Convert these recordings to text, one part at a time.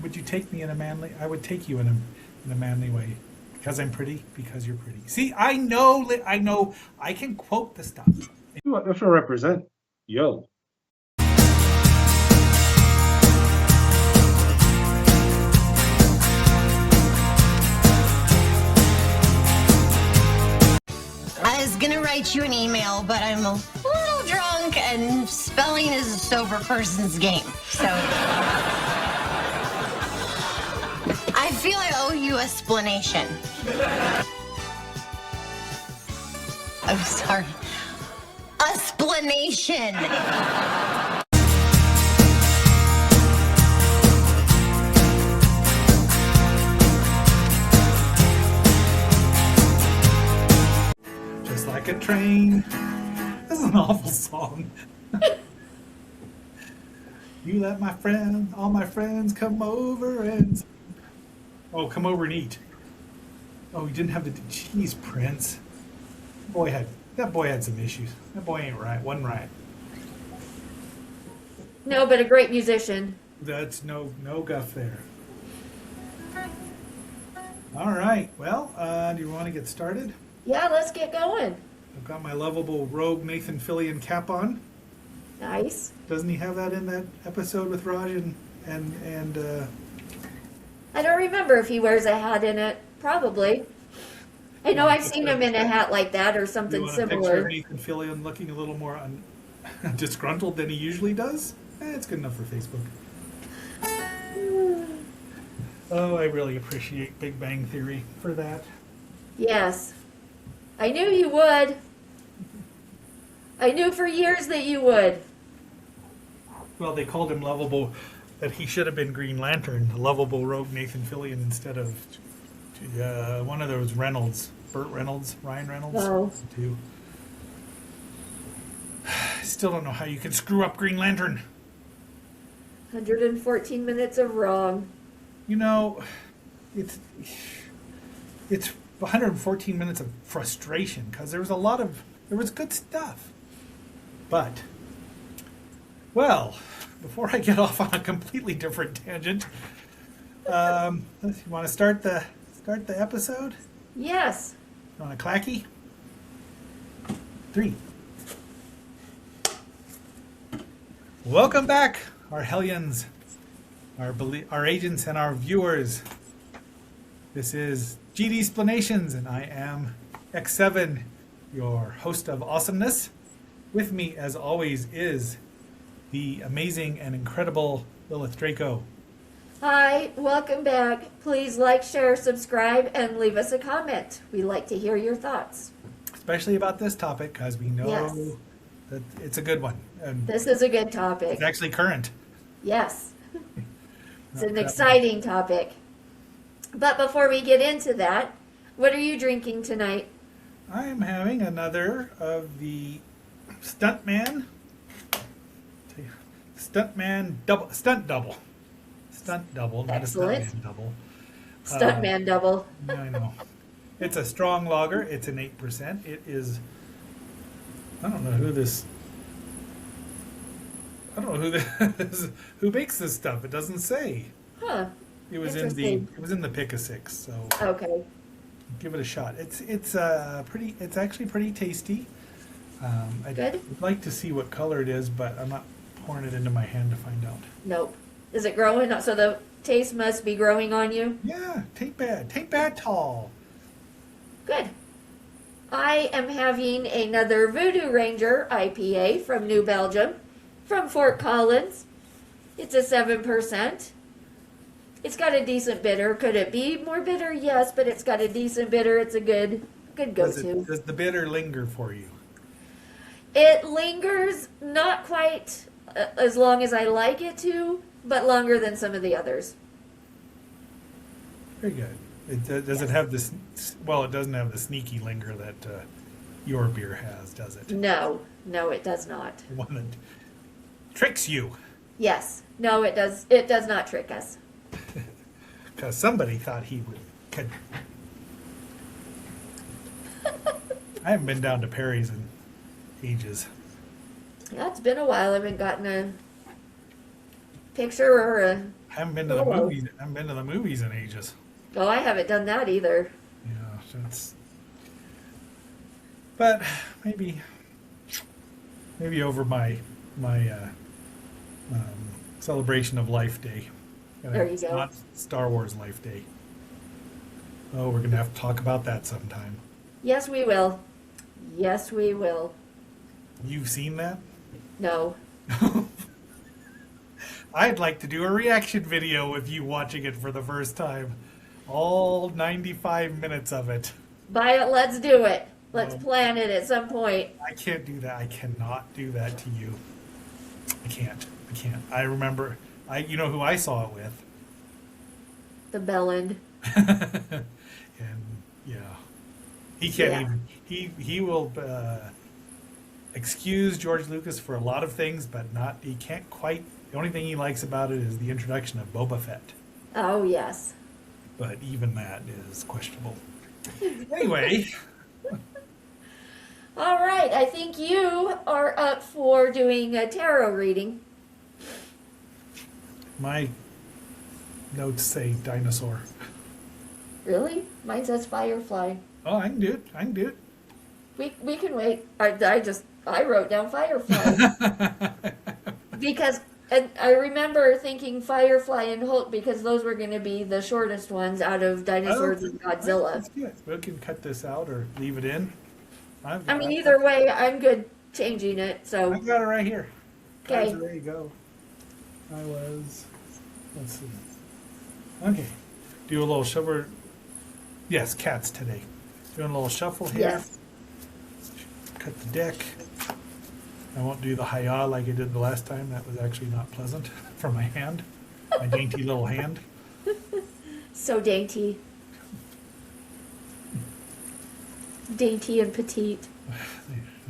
would you take me in a manly? I would take you in a manly way, because I'm pretty. Because you're pretty. See, I know. I can quote the stuff. If I represent, yo. I was gonna write you an email, but I'm a little drunk, and spelling is a sober person's game. So I feel I owe you a splanation. I'm sorry. A splanation. Just like a train. This is an awful song. You let all my friends come over and... Oh, come over and eat. Oh, he didn't have the... Jeez, Prince. That boy had some issues. That boy ain't right. Wasn't right. No, but a great musician. That's no guff there. All right. Well, do you want to get started? Yeah, let's get going. I've got my lovable rogue Nathan Fillion cap on. Nice. Doesn't he have that in that episode with Raj and I don't remember if he wears a hat in it. Probably. I know I've seen him in a hat like that or something you want a picture similar. of Nathan Fillion looking a little more disgruntled than he usually does? It's good enough for Facebook. Oh, I really appreciate Big Bang Theory for that. Yes. I knew you would. I knew for years that you would. Well, they called him lovable, that he should have been Green Lantern, the lovable rogue Nathan Fillion instead of one of those Reynolds, Ryan Reynolds. Oh. Too. Still don't know how you can screw up Green Lantern. 114 minutes of wrong. You know, it's 114 minutes of frustration because there was good stuff. But, well, before I get off on a completely different tangent, you want to start the episode? Yes. You want a clacky? 3. Welcome back, our hellions, our agents, and our viewers. This is GD Splanations, and I am X7, your host of awesomeness. With me, as always, is the amazing and incredible Lilith Draco. Hi, welcome back. Please like, share, subscribe, and leave us a comment. We like to hear your thoughts. Especially about this topic, because we know Yes. that it's a good one. And This is a good topic. it's actually current. Yes. It's an exciting topic. But before we get into that, what are you drinking tonight? I'm having another of the stunt double, not Excellent. a stuntman double. Stuntman double. I know. It's a strong lager. It's an 8%. It is. I don't know who this. Who makes this stuff. It doesn't say. Huh. It was Interesting. it was in the pick of 6. So Okay. give it a shot. It's actually pretty tasty. I'd Good. like to see what color it is, but I'm not pouring it into my hand to find out. Nope. Is it growing? So the taste must be growing on you? Yeah, tain't bad tall. Good. I am having another Voodoo Ranger IPA from New Belgium, from Fort Collins. It's a 7%. It's got a decent bitter. Could it be more bitter? Yes, but it's got a decent bitter. It's a good go-to. Does the bitter linger for you? It lingers not quite as long as I like it to, but longer than some of the others. Very good. Does it have this? Well, it doesn't have the sneaky linger that your beer has, does it? No, it does not. The one that tricks you. Yes, no, it does. It does not trick us. Because somebody thought he could. I haven't been down to Perry's in ages. Yeah, it's been a while. I haven't gotten a picture or a Haven't been to the Oh. movies. Haven't been to the movies in ages. Oh, I haven't done that either. Yeah, that's. But maybe over my um, celebration of Life Day. There you It's go. not Star Wars Life Day. Oh, we're gonna have to talk about that sometime. Yes, we will. Yes, we will. You've seen that? No. I'd like to do a reaction video with you watching it for the first time. All 95 minutes of it. Buy it, let's do it. Let's No. plan it at some point. I can't do that. I cannot do that to you. I can't. I remember. You know who I saw it with? The Bellend. And yeah, he can't Yeah. even. He will excuse George Lucas for a lot of things, but not. He can't quite. The only thing he likes about it is the introduction of Boba Fett. Oh, yes. But even that is questionable. Anyway, All right, I think you are up for doing a tarot reading. my notes say dinosaur. Really? Mine says Firefly. Oh, I can do it. We can wait. I wrote down Firefly because and I remember thinking Firefly and Hulk because those were going to be the shortest ones out of Dinosaurs and Godzilla. Let's do it. We can cut this out or leave it in. I mean, either way, I'm good changing it. I So got it right here. Okay. So there you go. Let's see. Okay. Do a little shuffle. Yes, cats today. Doing a little shuffle here. yes, Cut the deck. I won't do the hi-ya like I did the last time. That was actually not pleasant for my hand. My dainty little hand. so dainty, dainty and petite,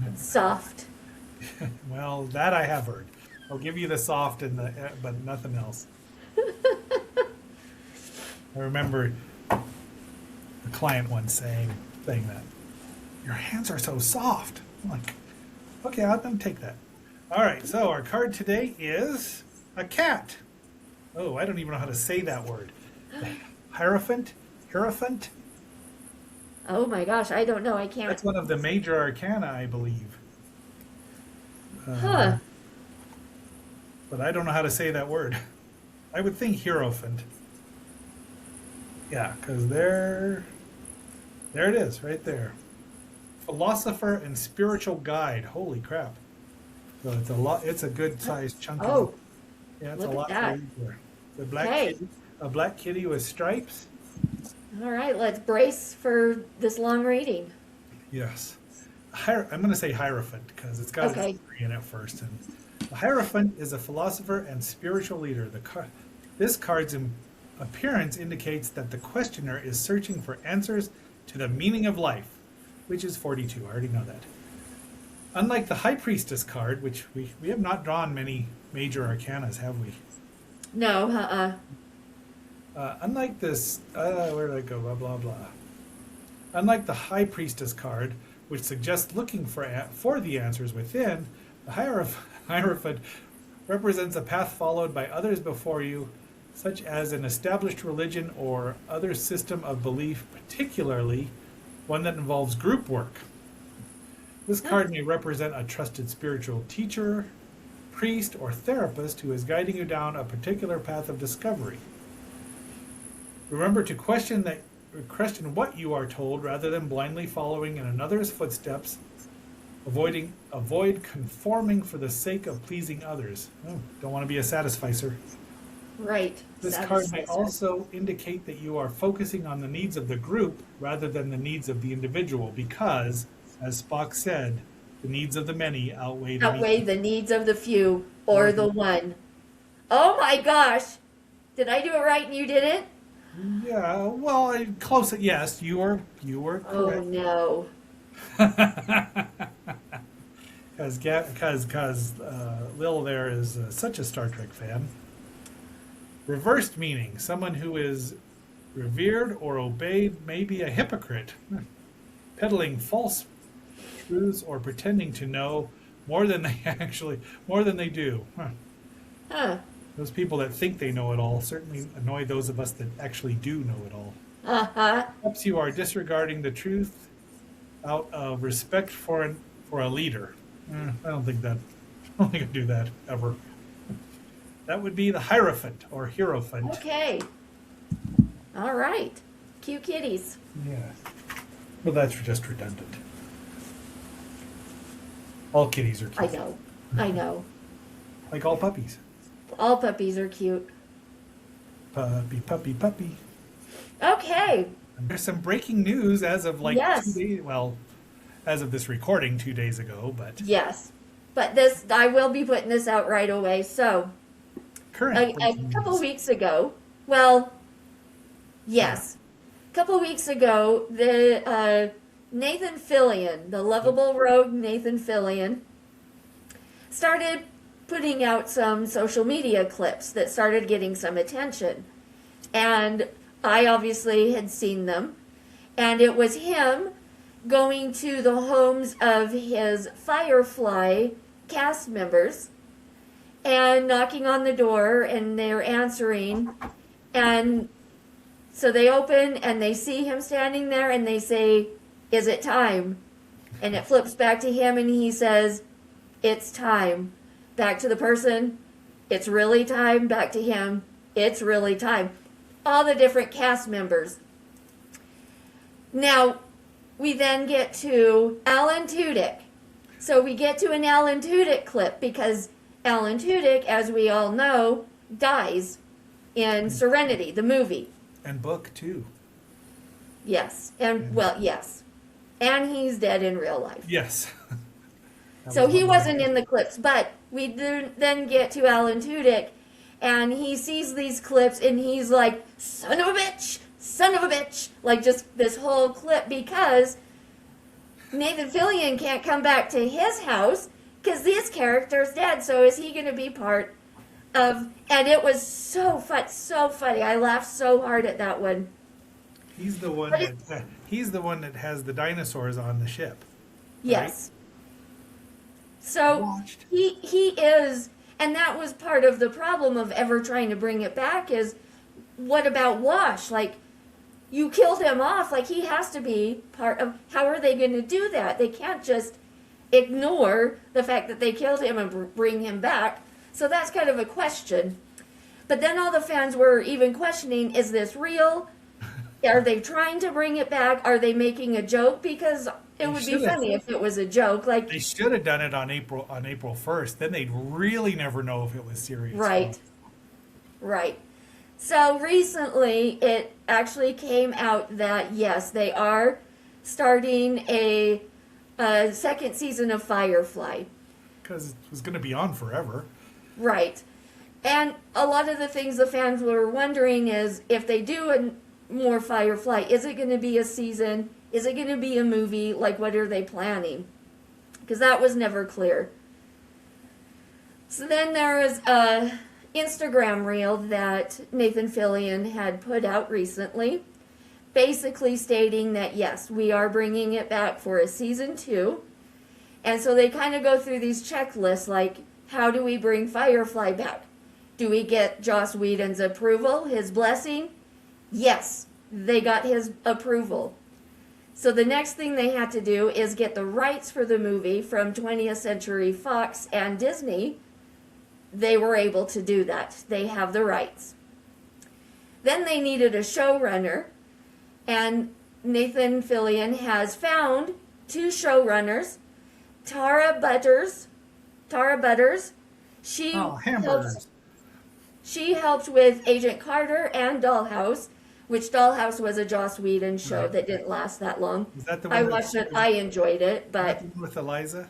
and soft. Well, that I have heard. I'll give you the soft and but nothing else. I remember a client once saying that your hands are so soft. I'm like, okay, I'll take that. All right, so our card today is a cat. Oh, I don't even know how to say that word. Hierophant. Oh my gosh, I don't know. I can't. That's one of the major arcana, I believe. Huh. But I don't know how to say that word. I would think hierophant. Yeah, because there it is, right there. Philosopher and spiritual guide. Holy crap! So it's a lot. It's a good sized chunky. Oh, yeah, it's look a at lot. that. The black Okay. kitty, a black kitty with stripes. all right. Let's brace for this long reading. Yes. I'm going to say Hierophant because it's got Okay. a degree in it first. And the Hierophant is a philosopher and spiritual leader. This card's appearance indicates that the questioner is searching for answers to the meaning of life, which is 42. I already know that. Unlike the High Priestess card, which we have not drawn many major arcanas, have we? No, Unlike this, where did I go? Blah, blah, blah. Unlike the High Priestess card, which suggests looking for the answers within, the Hierophant represents a path followed by others before you, such as an established religion or other system of belief, particularly one that involves group work. This card may represent a trusted spiritual teacher, priest, or therapist who is guiding you down a particular path of discovery. Remember to question what you are told rather than blindly following in another's footsteps. Avoid conforming for the sake of pleasing others. Oh, don't want to be a satisficer. right. This card may also indicate that you are focusing on the needs of the group rather than the needs of the individual because, as Spock said, the needs of the many outweigh the needs of the few or the one. Oh my gosh! Did I do it right and you didn't? Yeah, well, close. Yes, you were Oh correct. no. Because Lil there is such a Star Trek fan. Reversed meaning: someone who is revered or obeyed may be a hypocrite, peddling false truths or pretending to know more than they do. Huh. Huh. Those people that think they know it all certainly annoy those of us that actually do know it all. Uh-huh. Perhaps you are disregarding the truth out of respect for a leader. I don't think I do that ever. That would be the Hierophant or Hierophant. Okay. All right. Cute kitties. Yeah. Well, that's just redundant. All kitties are cute. I know. Like all puppies. All puppies are cute. Puppy, puppy, puppy. Okay. There's some breaking news as of like Yes. 2 days. Well, as of this recording, 2 days ago, but Yes. But this, I will be putting this out right away. So, current. a breaking couple news. weeks ago, well, yes. A couple weeks ago, the Nathan Fillion, the lovable rogue Nathan Fillion, started putting out some social media clips that started getting some attention. And I obviously had seen them. And it was him going to the homes of his Firefly cast members and knocking on the door, and they're answering. And so they open and they see him standing there and they say, "Is it time?" And it flips back to him and he says, "It's time." Back to the person, "It's really time." Back to him, "It's really time." All the different cast members. Now, we then get to Alan Tudyk. So we get to an Alan Tudyk clip because Alan Tudyk, as we all know, dies in Serenity, the movie. And book too. Yes. And, well, yes. And he's dead in real life. Yes. So he wasn't in the clips, but we then get to Alan Tudyk, and he sees these clips, and he's like, "Son of a bitch! Son of a bitch!" Like, just this whole clip, because Nathan Fillion can't come back to his house because this character's dead. So is he going to be part of? And it was so funny. I laughed so hard at that one. He's the one But that he's the one that has the dinosaurs on the ship. Yes. So Watched. he is, and that was part of the problem of ever trying to bring it back is, what about Wash? Like, you killed him off. Like, he has to be part of. How are they going to do that? They can't just ignore the fact that they killed him and bring him back. So that's kind of a question. But then all the fans were even questioning, is this real? Are they trying to bring it back? Are they making a joke? Because it would be funny if it was a joke. Like, They should have done it on April 1st. Then they'd really never know if it was serious. right. Right. So recently, it actually came out that, yes, they are starting a second season of Firefly. Because it was going to be on forever. Right. And a lot of the things the fans were wondering is, if they do more Firefly, is it going to be a season? Is it going to be a movie? Like, what are they planning? Because that was never clear. So then there is a Instagram reel that Nathan Fillion had put out recently, basically stating that, yes, we are bringing it back for a season 2. And so they kind of go through these checklists, like, how do we bring Firefly back? Do we get Joss Whedon's approval, his blessing? Yes, they got his approval. So the next thing they had to do is get the rights for the movie from 20th Century Fox and Disney. They were able to do that. They have the rights. Then they needed a showrunner, and Nathan Fillion has found 2 showrunners. Tara Butters. She Hamburgers. She helped with Agent Carter and Dollhouse, which Dollhouse was a Joss Whedon show Right. that didn't last that long. Is that the I one watched it. I enjoyed it, but with Eliza,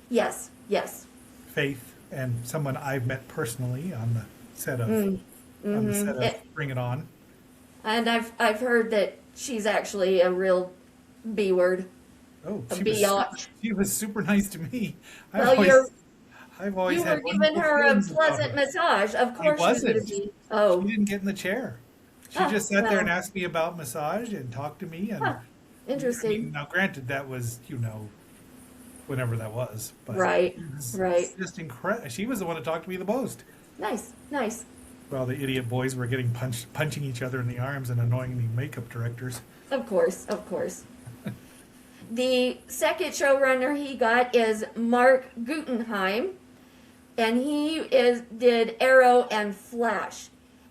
yes. Faith, and someone I've met personally on the set of Bring It On. And I've heard that she's actually a real B word. Oh, A she was, biatch. she was super nice to me. Well, I've always you were had giving wonderful her a feelings about pleasant her. massage. Of course she's going to wasn't. be. Oh, She didn't get in the chair. She Oh, just sat there and well. asked me about massage and talked to me. And Huh. Interesting. I mean, now, granted, that was whenever that was. But Right, it was right. Just incredible. She was the one that talked to me the most. Nice, nice. While the idiot boys were getting punching each other in the arms and annoying the makeup directors. Of course, of course. The second showrunner he got is Mark Guggenheim, and did Arrow and Flash.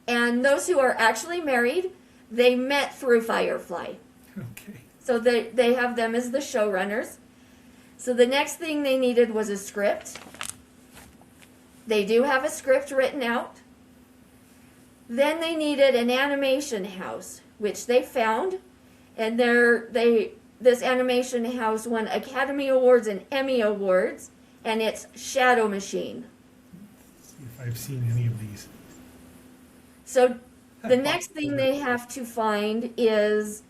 And those who are actually married, they met through Firefly. Okay. So they have them as the showrunners. So the next thing they needed was a script. They do have a script written out. Then they needed an animation house, which they found, and this animation house won Academy Awards and Emmy Awards, and it's Shadow Machine. Let's see if I've seen any of these. So the next thing they have to find is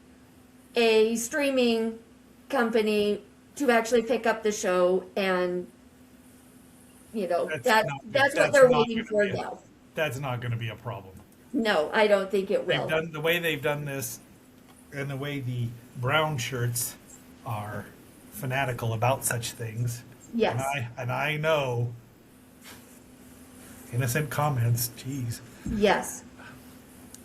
a streaming company to actually pick up the show, and that's what they're waiting for now. That's not going to be a problem. No, I don't think it will. The way they've done this, and the way the brown shirts are fanatical about such things. Yes. And I know innocent comments. Jeez. Yes.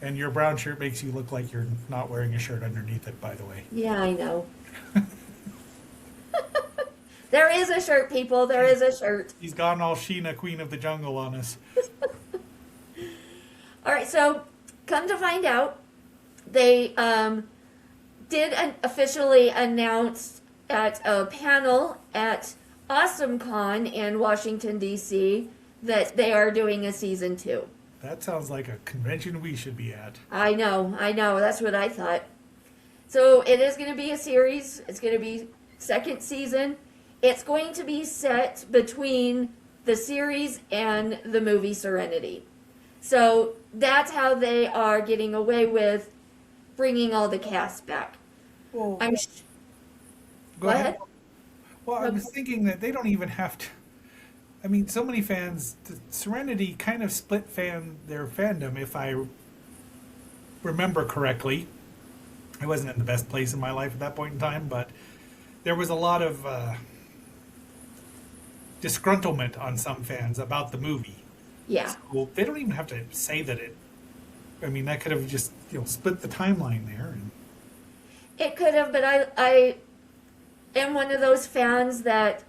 And your brown shirt makes you look like you're not wearing a shirt underneath it, by the way. Yeah, I know. There is a shirt, people. There is a shirt. He's gone all Sheena, Queen of the Jungle, on us. All right, so come to find out, they did officially announce at a panel at AwesomeCon in Washington, D.C., that they are doing a season 2. That sounds like a convention we should be at. I know. That's what I thought. So it is going to be a series. It's going to be second season. It's going to be set between the series and the movie Serenity. So that's how they are getting away with bringing all the cast back. Well, Go ahead. Well, I was thinking that they don't even have to. I mean, so many fans. Serenity kind of split their fandom, if I remember correctly. I wasn't in the best place in my life at that point in time, but there was a lot of disgruntlement on some fans about the movie. Yeah. Well, they don't even have to say that it. I mean, that could have just split the timeline there. And It could have, but I am one of those fans that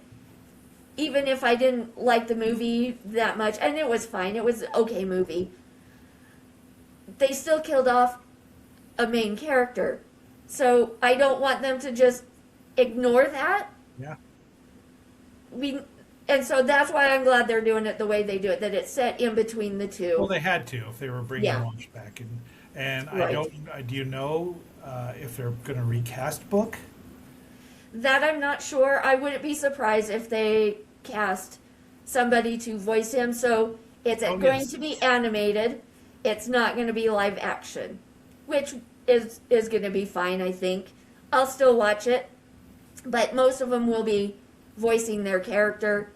even if I didn't like the movie that much, and it was fine, it was an okay movie, they still killed off a main character. So I don't want them to just ignore that. yeah. And so that's why I'm glad they're doing it the way they do it, that it's set in between the two. Well, they had to if they were bringing Yeah. Launch back, and Right. Do you know if they're going to recast Book? That I'm not sure. I wouldn't be surprised if they cast somebody to voice him. So it's going yes. to be animated. It's not going to be live action, which is going to be fine, I think. I'll still watch it, but most of them will be voicing their character.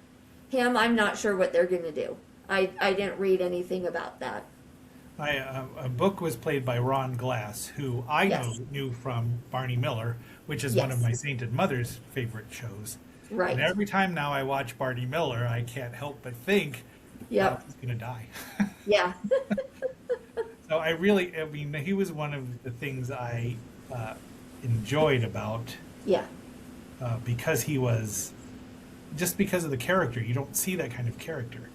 Him, I'm not sure what they're going to do. I didn't read anything about that. A Book was played by Ron Glass, who I Yes. knew from Barney Miller, which is one of Yes. my Sainted Mother's favorite shows. Right. And every time now I watch Barney Miller, I can't help but think, Yep. he's going to die. Yeah. So I mean, he was one of the things I enjoyed about Yeah. because he was, just because of the character. You don't see that kind of character.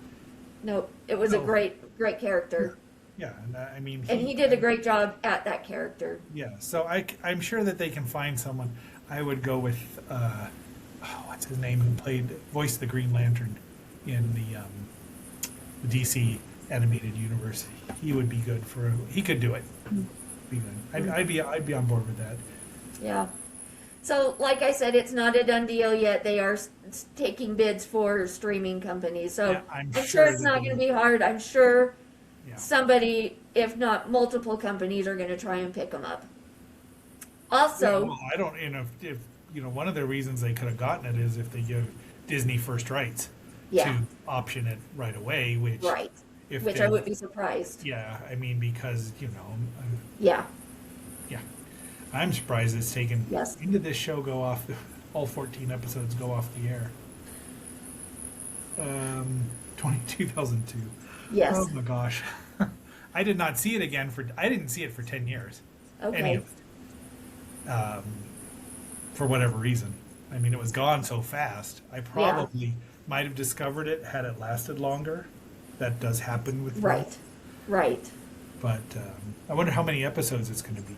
No, it was a No. great character. Yeah, and I mean, And he did a great job at that character. Yeah, so I'm sure that they can find someone. I would go with what's his name, who voiced the Green Lantern in the DC animated universe. He would be good he could do it. Be good. I'd be on board with that. Yeah. So, like I said, it's not a done deal yet. They are taking bids for streaming companies. So Yeah, I'm I'm sure sure it's that not they- going to be hard. I'm sure Yeah. somebody, if not multiple companies, are going to try and pick them up. Also, Well, I don't. If one of the reasons they could have gotten it is if they give Disney first rights Yeah. to option it right away, which right, if which they- I would be surprised. Yeah, I mean because Yeah. yeah, I'm surprised it's taken. Yes. When did this show go off? All 14 episodes go off the air. 2002. Yes. Oh my gosh. I did not see it again I didn't see it for 10 years. Any Okay. of it. For whatever reason. I mean, it was gone so fast. I probably might have discovered it had it lasted longer. That does happen with me. Right. Right. But I wonder how many episodes it's going to be.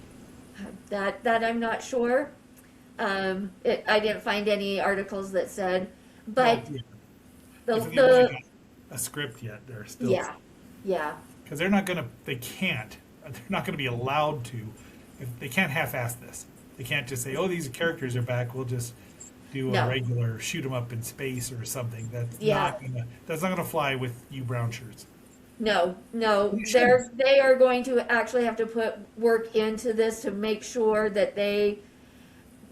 That I'm not sure. I didn't find any articles that said, but Well, yeah. the If they haven't the got a script yet, they're still yeah, yeah, because they're not gonna. They can't. They're not going to be allowed to. If they can't half-ass this. They can't just say, "Oh, these characters are back. We'll just do a No. regular shoot 'em up in space or something." Yeah. That's not gonna fly with you brown shirts. no, no. You shouldn't. They are going to actually have to put work into this to make sure that they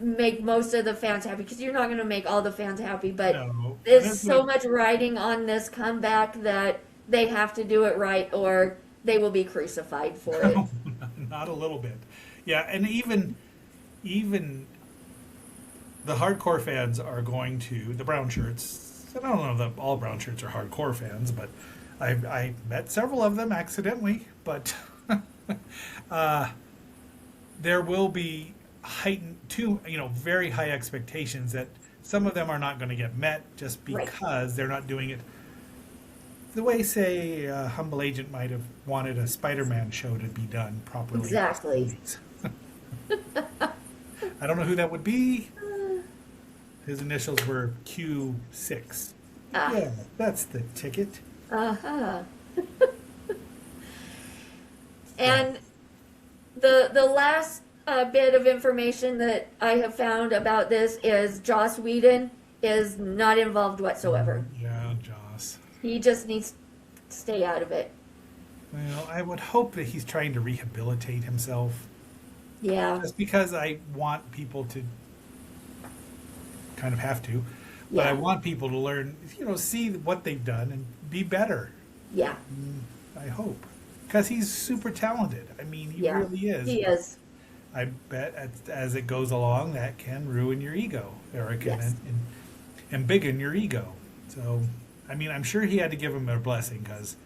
make most of the fans happy, because you're not going to make all the fans happy, but No. there's That's so what- much riding on this comeback that they have to do it right, or they will be crucified for it. Not a little bit. Yeah, and even the hardcore fans are going to the brown shirts. I don't know that all brown shirts are hardcore fans, but I met several of them accidentally. But there will be very high expectations that some of them are not going to get met just Right. because they're not doing it the way, say, a Humble Agent might have wanted a Spider-Man show to be done properly. Exactly. I don't know who that would be. His initials were Q6. Ah. Yeah, that's the ticket. Uh-huh. And the last bit of information that I have found about this is Joss Whedon is not involved whatsoever. Yeah, Joss. He just needs to stay out of it. Well, I would hope that he's trying to rehabilitate himself. Yeah. Just because I want people to kind of have to, but I Yeah. want people to learn, see what they've done and be better. Yeah. I hope. Because he's super talented. I mean, he Yeah. really is. He is. I bet as it goes along, that can ruin your ego, or it can Yes. embiggen your ego. So, I mean, I'm sure he had to give him a blessing because,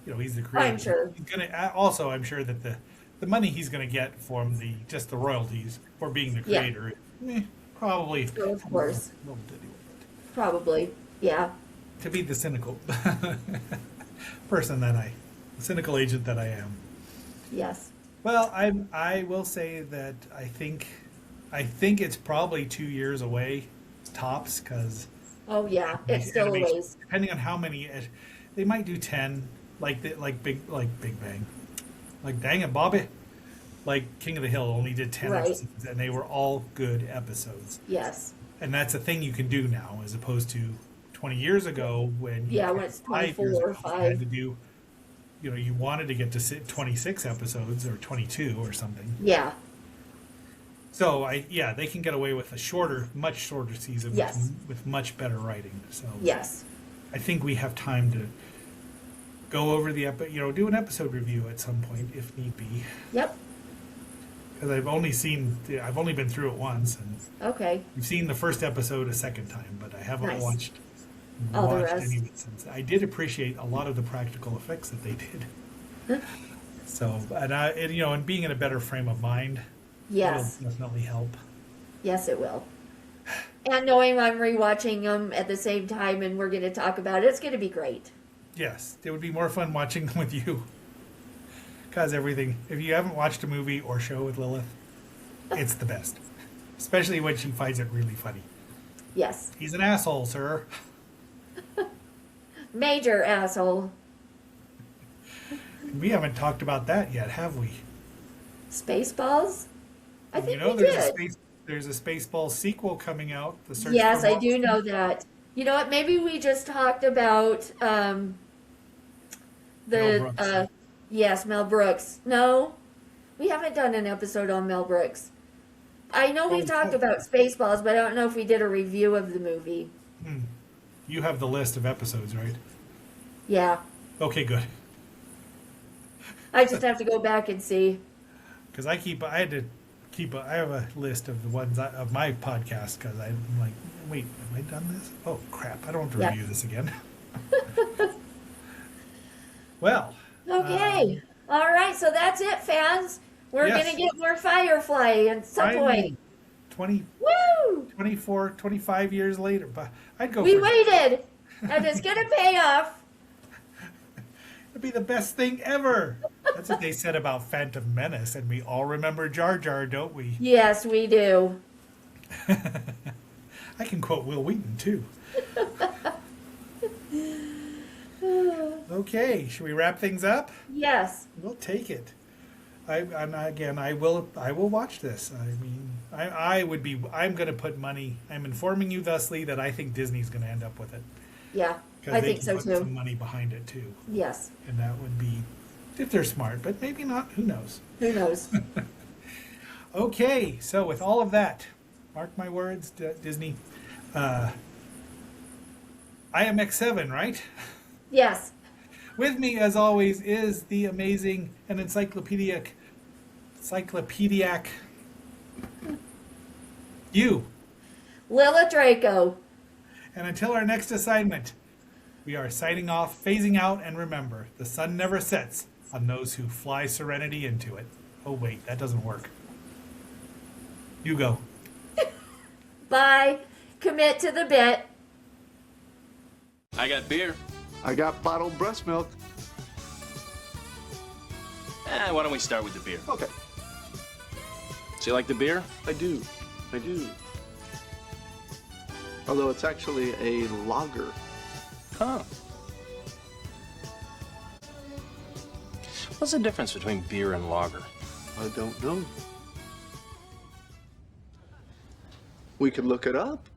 he's the creator. I'm sure. He's gonna. Also, I'm sure that the money he's going to get from just the royalties for being the Yeah. creator, probably. So, of course. little ditty with it. Probably. Yeah. To be the cynical person the cynical agent that I am. Yes. Well, I will say that I think it's probably 2 years away, tops, because Oh, yeah. It's still a ways. depending on how many, they might do 10, like Big Bang, like dang it, Bobby, like King of the Hill only did 10 Right. episodes, and they were all good episodes, Yes. and that's a thing you can do now, as opposed to 20 years ago when Yeah, when it's 24 or you 5. had to do, you wanted to get to 26 episodes or 22 or something. Yeah. So they can get away with a much shorter season Yes. with much better writing. So Yes. I think we have time to go over the do an episode review at some point if need be. Yep. Because I've only been through it once, and Okay. I've seen the first episode a second time, but I haven't Nice. watched All the rest. any of it since. I did appreciate a lot of the practical effects that they did. So and being in a better frame of mind. Yes. It'll definitely help. Yes, it will. And knowing I'm rewatching them at the same time and we're going to talk about it, it's going to be great. Yes, it would be more fun watching them with you. Because if you haven't watched a movie or show with Lilith, it's the best. Especially when she finds it really funny. Yes. He's an asshole, sir. Major asshole. We haven't talked about that yet, have we? Spaceballs? I think we there's did. there's a Spaceball sequel coming out. The Search Yes, for I do Monsters. know that. You know what? Maybe we just talked about Mel Brooks. yes, Mel Brooks. No, we haven't done an episode on Mel Brooks. I know we Oh, talked oh. about Spaceballs, but I don't know if we did a review of the movie. You have the list of episodes, right? Yeah, Okay, good. I just have to go back and see. Because I have a list of the ones of my podcast because I'm like, wait, have I done this? Oh crap! I don't have to Yeah. review this again. Well, Okay. All right. So that's it, fans. We're yes. going to get more Firefly at some finally, point. 20, Woo! 24, 25 years later, but I'd go We for it. waited, and it's going to pay off. It'd be the best thing ever. That's what they said about Phantom Menace, and we all remember Jar Jar, don't we? Yes, we do. I can quote Will Wheaton too. Okay, should we wrap things up? Yes. We'll take it. I will watch this. I mean, I'm going to put money. I'm informing you thusly that I think Disney's going to end up with it. Yeah, Because I they think can so put too. some money behind it too, Yes. and that would be if they're smart, but maybe not. Who knows? Who knows? Okay, so with all of that, mark my words, Disney. I am X7, right? Yes. With me, as always, is the amazing and encyclopedic you. Lila Draco. And until our next assignment, we are signing off, phasing out, and remember, the sun never sets on those who fly serenity into it. Oh wait, that doesn't work. You go. Bye. Commit to the bit. I got beer. I got bottled breast milk. Why don't we start with the beer? Okay, So you like the beer? I do. Although it's actually a lager. Huh. What's the difference between beer and lager? I don't know. We could look it up.